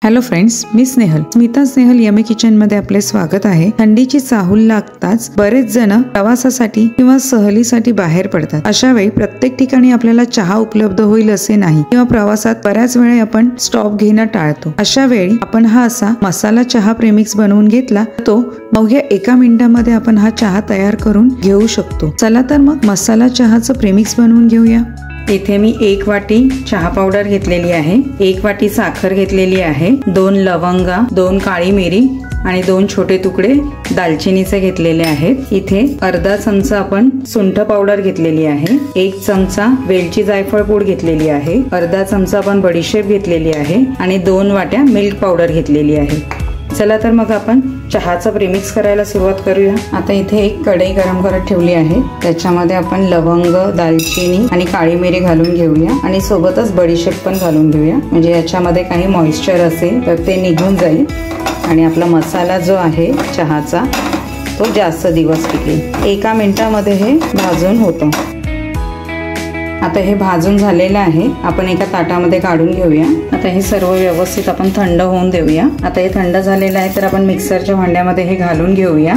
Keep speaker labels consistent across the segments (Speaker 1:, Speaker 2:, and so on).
Speaker 1: Hello friends, मी Snehal, Smita Snehal yummy kitchen मध्ये आपले स्वागत आहे। थंडीची चाहूल लागताच बरेच जण प्रवासासाठी किंवा सहलीसाठी बाहेर पडतात। अशा वेळी प्रत्येक ठिकाणी आपल्याला चहा उपलब्ध होईल असे नाही किंवा प्रवासात बऱ्याच वेळा आपण स्टॉप घेणं टाळतो। अशा वेळी आपण हा असा मसाला चहा प्रेमिक्स बनवून घेतला तो अवघ्या 1 मिनिटामध्ये आपण हा चहा तयार करून घेऊ शकतो। चला तर मग मसाला चहाचं प्रेमिक्स बनवून घेऊया। इथे मी 1 वाटी चहा पावडर घेतलेली आहे, 1 वाटी साखर घेतलेली आहे, 2 लवंगा, 2 काळी मिरी आणि 2 छोटे तुकडे दालचिनीचे घेतलेले आहेत। इथे अर्धा चमचा आपण सुंठ पावडर घेतलेली आहे, 1 चमचा वेलची जायफळ पूड घेतलेली आहे, अर्धा चमचा आपण बडीशेप घेतलेली आहे आणि 2 वाट्या मिल्क पावडर घेतलेली आहे। चला तर मग आपण चहाचं प्रेमिक्स करायला सुरुवात करूया। आता इथे एक कढई गरम करत ठेवली आहे, त्याच्यामध्ये आपण लवंग, दालचिनी आणि काळी मिरी घालून घेऊया आणि सोबतच बडीशेप पण घालून घेऊया, म्हणजे याच्यामध्ये काही मॉइश्चर असेल तर ते निघून जाईल आणि आपला मसाला जो आहे चहाचा तो जास्त दिवस टिकेल। 1 मिनिटामध्ये हे भाजून होतं। आता हे भाजून झालेलं आहे, आपण एका ताटामध्ये काढून घेऊया। आता हे सर्व व्यवस्थित आपण थंड होऊन देऊया। आता हे थंड झालेलं आहे तर आपण मिक्सरच्या भांड्यामध्ये हे घालून घेऊया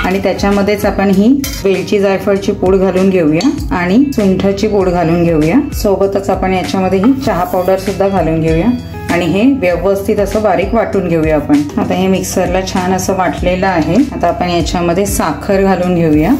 Speaker 1: आणि त्याच्यामध्येच आपण ही वेलची जायफळची पूड घालून घेऊया आणि सुंठाची पूड घालून घेऊया। सोबतच आपण याच्यामध्ये ही चहा पावडर सुद्धा घालून घेऊया आणि हे व्यवस्थित असं बारीक वाटून घेऊया आपण। आता हे मिक्सरला छान असं वाटलेलं आहे। आता आपण याच्यामध्ये साखर घालून घेऊया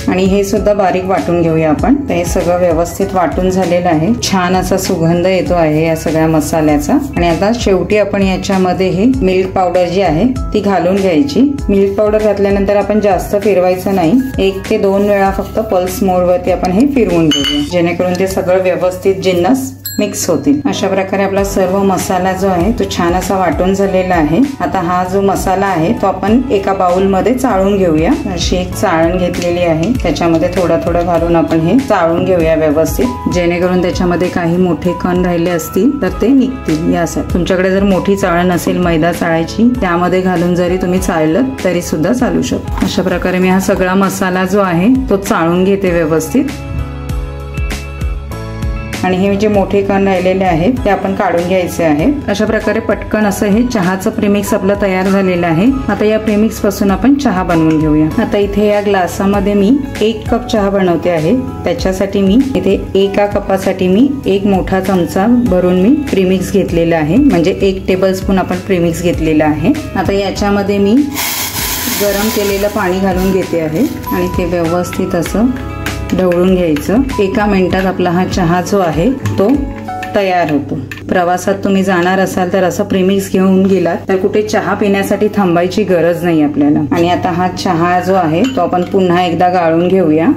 Speaker 1: आणि हे सुद्धा बारीक वाटून घेऊया आपण। तर हे सगळं व्यवस्थित वाटून झालेलं आहे, छान असा सुगंध येतो आहे या सगळ्या मसाल्याचा। आणि आता शेवटी आपण याच्यामध्ये हे मिल्क पावडर जी आहे ती घालून घ्यायची। मिल्क पावडर घातल्यानंतर आपण जास्त फिरवायचं नाही, 1 ते 2 वेळा फक्त पल्स मोडवरती आपण हे फिरवून घेऊया, जेणेकरून ते सगळं व्यवस्थित जिन्नस मिक्स होतील। अशा प्रकारे आपला सर्व मसाला जो आहे तो छान असा वाटून झालेला आहे। आता हा जो मसाला आहे तो आपण एका बाउल मध्ये चाळून घेऊया। अशी एक चाळण घेतलेली आहे, त्याच्यामध्ये थोडं घालून आपण हे चाळून घेऊया व्यवस्थित, जेणेकरून त्याच्यामध्ये काही मोठे कण राहिले असतील तर ते निघतील। यासाठी तुमच्याकडे जर मोठी चाळण असेल मैदा चाळायची, त्यामध्ये घालून जरी तुम्ही चाळलं तरी सुद्धा चालू शकतो। अशा प्रकारे मी हा सगळा मसाला जो आहे तो चाळून घेते व्यवस्थित आणि हे जे मोठे कण राहिलेले आहेत ते आपण काढून घ्यायचे आहेत। अशा प्रकारे पटकन असं हे चहाचं प्रेमिक्स आपलं तयार झालेलं आहे। आता या प्रेमिक्स पासून आपण चहा बनवून घेऊया। आता इथे या ग्लासामध्ये मी 1 कप चहा बनवते आहे, त्याच्यासाठी मी इथे 1 कपासाठी मी 1 मोठा चमचा भरून मी प्रेमिक्स घेतलेला आहे, म्हणजे 1 टेबलस्पून आपण प्रेमिक्स घेतलेला आहे। आता याच्यामध्ये मी गरम केलेलं पाणी घालून घेते आहे आणि ते व्यवस्थित असं ढवळून घ्यायचं। 1 मिनिटात आपला हा चहा जो आहे तो तयार होतो। प्रवासात तुम्ही जाणार असाल तर असं प्रेमिक्स घेऊन गेलात तर कुठे चहा पिण्यासाठी थांबायची गरज नाही आपल्याला। आणि आता हा चहा जो आहे तो आपण पुन्हा एकदा गाळून घेऊया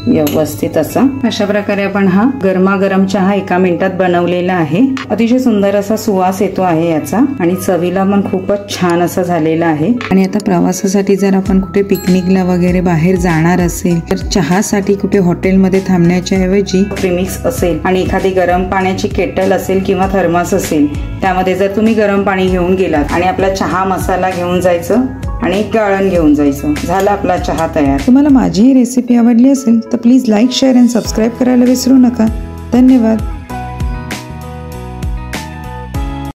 Speaker 1: व्यवस्थित अशा प्रकारे आपण हा गरमागरम चहा 1 मिनिटात बनवलेला आहे। अतिशय सुंदर असा सुवास येतो आहे याचा आणि चवीला पण खूपच छान असा झालेला आहे। आणि आता प्रवासासाठी जर आपण कुठे पिकनिकला वगैरे बाहेर जाणार असेल तर चहासाठी कुठे हॉटेलमध्ये थांबण्याच्या ऐवजी प्रेमिक्स असेल आणि एखादी गरम पाण्याची केटल असेल किंवा थर्मास असेल, त्यामध्ये जर तुम्ही गरम पाणी घेऊन गेलात आणि आपला चहा मसाला घेऊन जायचं आणि गाळण घेऊन जायचं, झाला आपला चहा तयार। तुम्हाला माझी ही रेसिपी आवडली असेल तर प्लीज लाईक, शेअर आणि सबस्क्राईब करायला विसरू नका। धन्यवाद।